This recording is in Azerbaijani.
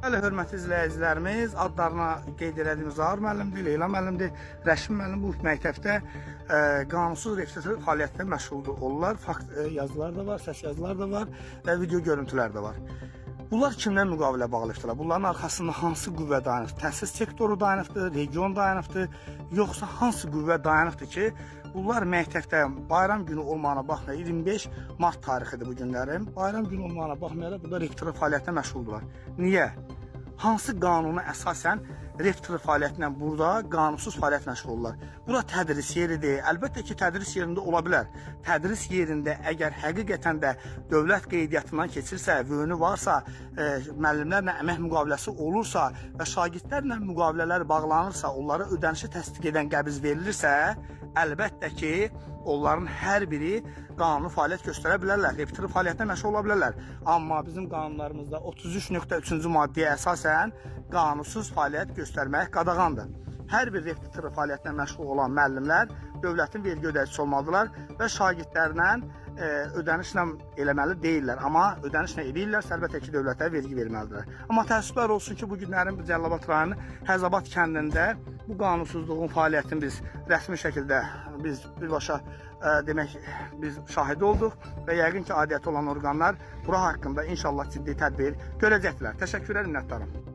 Bəli, hörmətli izləyicilərimiz, adlarına qeyd elədiyimiz Zahir müəllimdir, Leyla müəllimdir, Rəşim müəllim bu məktəbdə qanunsuz repetitor fəaliyyətlə məşğul olurlar. Fakt yazılar da var, səs yazılar da var və video görüntülər də var. Bunlar kimlə müqavilə bağlayıbdılar? Bunların arxasında hansı qüvvə dayanıbdır? Təhsil sektoru dayanıbdır, region dayanıbdır, yoxsa hansı qüvvə dayanıbdır ki, bunlar məktəbdə bayram günü olmağına baxmayaraq, 25 mart tarixidir bu günlərin, bayram günü olmağına baxmayaraq, burada repetitor fəaliyyətlə məşğuldurlar. Niyə? Hansı qanuna əsasən repetitor fəaliyyətlə burada qanunsuz fəaliyyət məşğul olurlar? Bura tədris yeridir. Əlbəttə ki, tədris yerində ola bilər. Tədris yerində əgər həqiqətən də dövlət qeydiyyatından keçirsə, vönü varsa, müəllimlərlə əmək müqaviləsi olursa və şagirdlərlə müqavilələr bağlanırsa, onlara ödənişi təsdiq edən qəbz verilirsə, əlbəttə ki, onların hər biri qanuni fəaliyyət göstərə bilərlər, repetitor fəaliyyətlə məşğul ola bilərlər. Amma bizim qanunlarımızda 33.3-cü maddəyə əsasən qanunsuz fəaliyyət göstərmək qadağandır. Hər bir repetitor fəaliyyətlə məşğul olan müəllimlər dövlətin vergi ödəyicisi olmalıdırlar və şagirdlərlə ödənişlə eləməli deyirlər. Amma ödənişlə edirlərsə, əlbəttə ki, dövlətə vergi verməlidirlər. Amma təəssüflər olsun ki, bu günlərin Cəlilabad rayonu Həzabad kəndində bu qanunsuzluğun fəaliyyətini biz rəsmi şəkildə birbaşa demək biz şahid olduq və yəqin ki, aidiyyəti olan orqanlar bura haqqında inşallah ciddi tədbir görəcəklər. Təşəkkürlər, minnətdarım.